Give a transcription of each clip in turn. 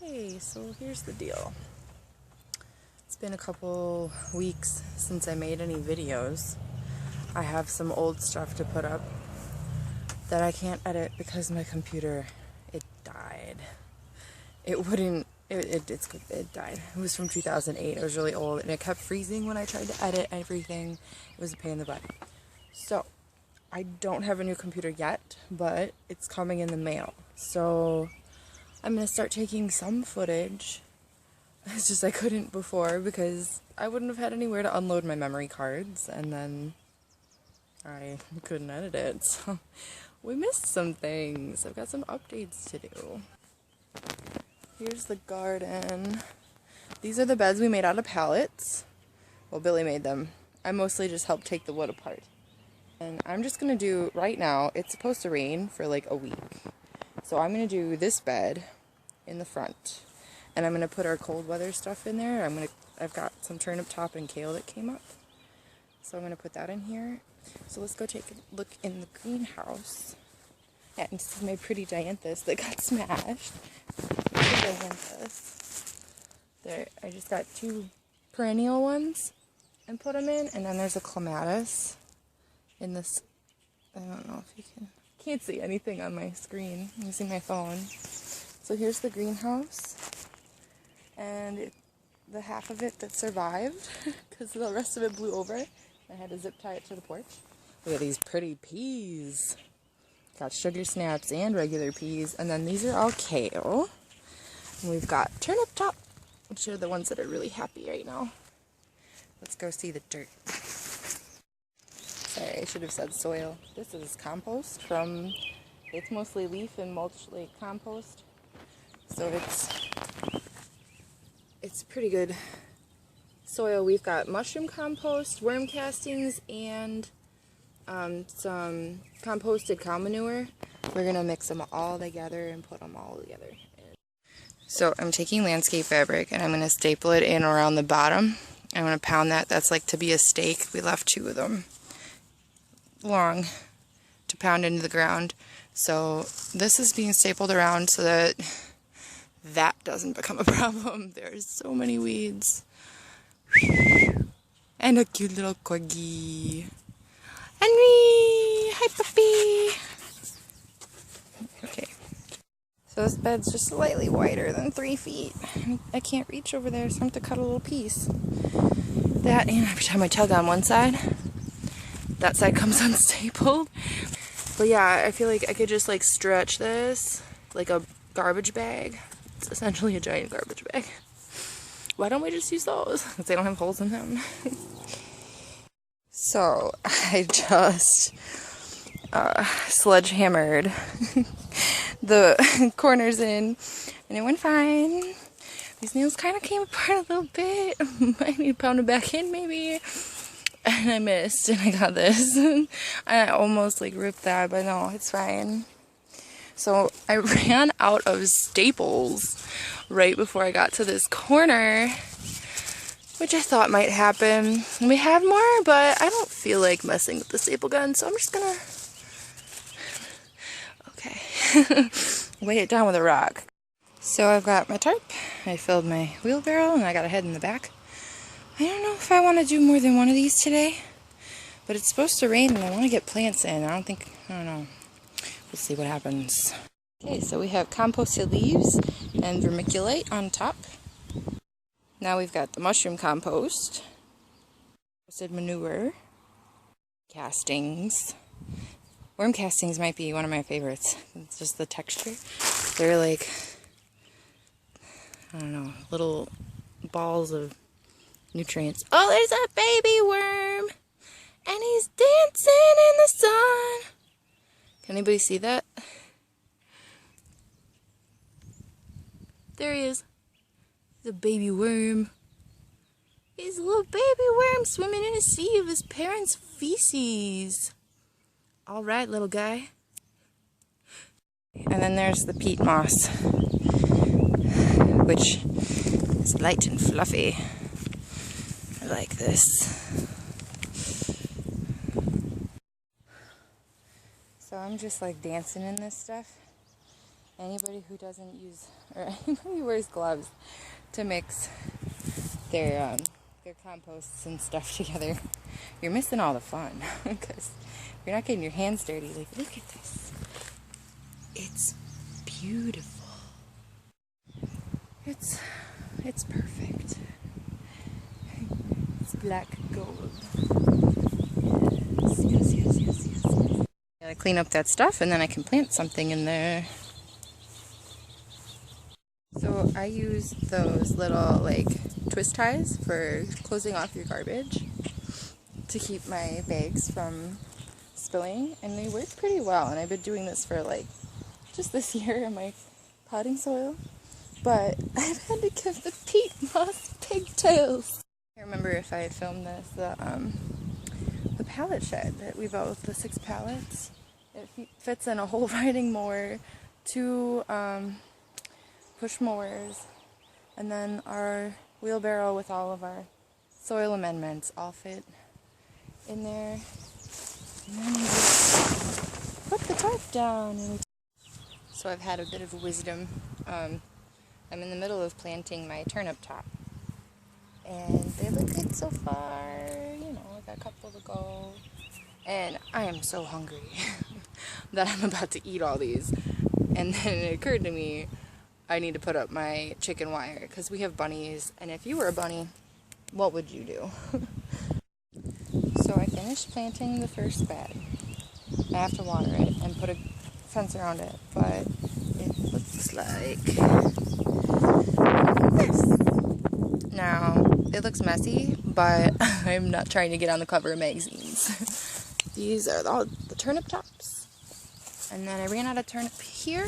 Okay, so here's the deal. It's been a couple weeks since I made any videos. I have some old stuff to put up that I can't edit because my computer, it died. It wouldn't, it died. It was from 2008. It was really old and it kept freezing when I tried to edit everything. It was a pain in the butt. So, I don't have a new computer yet, but it's coming in the mail. So, I'm going to start taking some footage. It's just I couldn't before because I wouldn't have had anywhere to unload my memory cards, and then I couldn't edit it. So we missed some things. I've got some updates to do. Here's the garden. These are the beds we made out of pallets. Well, Billy made them. I mostly just helped take the wood apart. And I'm just going to do, right now, it's supposed to rain for like a week. So I'm going to do this bed in the front. And I'm going to put our cold weather stuff in there. I've got some turnip top and kale that came up. So I'm going to put that in here. So let's go take a look in the greenhouse. Yeah, and this is my pretty dianthus that got smashed. There, I just got two perennial ones and put them in. And then there's a clematis in this. I don't know if you can't see anything on my screen. I'm using my phone. So here's the greenhouse. And the half of it that survived, because the rest of it blew over. I had to zip tie it to the porch. Look at these pretty peas. Got sugar snaps and regular peas. And then these are all kale. And we've got turnip top, which are the ones that are really happy right now. Let's go see the dirt. Sorry, I should have said soil. This is compost from, it's mostly leaf and mulch like compost. So it's pretty good soil. We've got mushroom compost, worm castings, and some composted cow manure. We're going to mix them all together and put them all together. So I'm taking landscape fabric and I'm going to staple it in around the bottom. I'm going to pound that. That's like to be a stake. We left two of them long to pound into the ground. So this is being stapled around so that that doesn't become a problem. There's so many weeds. And a cute little corgi. Henry! Hi, puppy! Okay. So this bed's just slightly wider than 3 feet. I can't reach over there, so I have to cut a little piece. That, and every time I tug on one side, that side comes unstapled. But yeah, I feel like I could just like stretch this like a garbage bag. It's essentially a giant garbage bag. Why don't we just use those? Because they don't have holes in them. So, I just sledgehammered the corners in, and it went fine. These nails kind of came apart a little bit. I need to pound it back in, maybe. And I missed, and I got this. I almost like ripped that, but no, it's fine. So I ran out of staples right before I got to this corner, which I thought might happen. And we have more, but I don't feel like messing with the staple gun, so I'm just gonna, okay, weigh it down with a rock. So I've got my tarp, I filled my wheelbarrow, and I got a head in the back. I don't know if I want to do more than one of these today, but it's supposed to rain and I want to get plants in. I don't know. We'll see what happens. Okay, so we have composted leaves and vermiculite on top. Now we've got the mushroom compost, composted manure, castings. Worm castings might be one of my favorites. It's just the texture. They're like, I don't know, little balls of nutrients. Oh, there's a baby worm! And he's dancing in the sun! Can anybody see that? There he is. He's a baby worm. He's a little baby worm swimming in a sea of his parents' feces. Alright, little guy. And then there's the peat moss, which is light and fluffy. I like this. So I'm just like dancing in this stuff. Anybody who doesn't use, or anybody who wears gloves to mix their composts and stuff together, you're missing all the fun, because you're not getting your hands dirty. Like, look at this. It's beautiful. It's perfect. It's black gold. Yes. I gotta clean up that stuff and then I can plant something in there. So I use those little like twist ties for closing off your garbage to keep my bags from spilling, and they work pretty well, and I've been doing this for like just this year in my potting soil, but I've had to give the peat moss pigtails. I remember if I had filmed this, the pallet shed that we built with the 6 pallets, it fits in a whole riding mower, 2 push mowers, and then our wheelbarrow with all of our soil amendments all fit in there. And then we just put the tarp down. And so I've had a bit of wisdom. I'm in the middle of planting my turnip top, and they look good so far. You know, I got a couple to go, and I am so hungry that I'm about to eat all these. And then it occurred to me, I need to put up my chicken wire, because we have bunnies, and if you were a bunny, what would you do? So I finished planting the first bed. I have to water it and put a fence around it, but it looks like this. Now, it looks messy, but I'm not trying to get on the cover of magazines. These are all the turnip tops. And then I ran out of turnip here.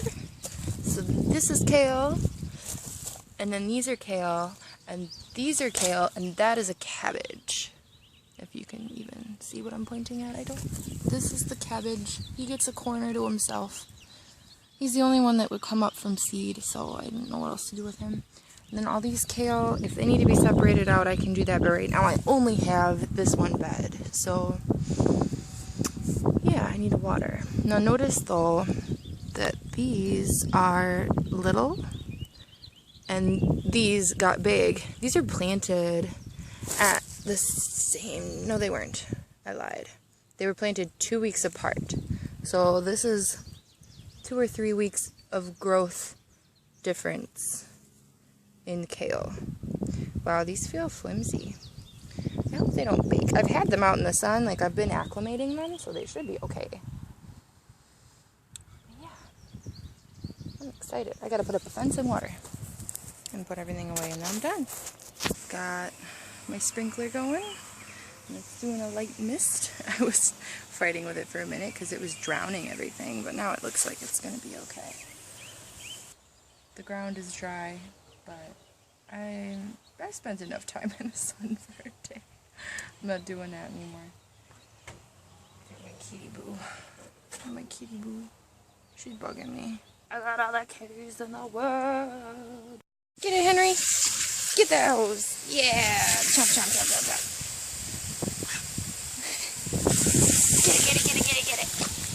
So this is kale, and then these are kale, and these are kale, and that is a cabbage. If you can even see what I'm pointing at, I don't. This is the cabbage. He gets a corner to himself. He's the only one that would come up from seed, so I didn't know what else to do with him. And then all these kale, if they need to be separated out, I can do that, but right now I only have this one bed, so yeah, I need to water. Now notice though that these are little and these got big. These are planted at the same, no they weren't, I lied. They were planted 2 weeks apart. So this is 2 or 3 weeks of growth difference in kale. Wow, these feel flimsy. I hope they don't bake. I've had them out in the sun, like I've been acclimating them, so they should be okay. I'm excited. I gotta put up a fence and water and put everything away, and then I'm done. Got my sprinkler going, and it's doing a light mist. I was fighting with it for a minute because it was drowning everything, but now it looks like it's gonna be okay. The ground is dry, but I spent enough time in the sun for a day. I'm not doing that anymore. My kitty boo. My kitty boo. She's bugging me. I got all the kitties in the world. Get it, Henry. Get those. Yeah. Chomp, chomp, chomp, chomp, chomp. Get it.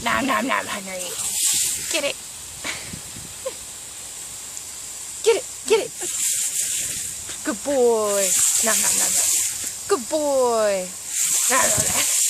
Nom, nom, nom, Henry. Get it. Get it. Good boy. Nom, nom, nom, nom. Good boy. Nom, nom, nom.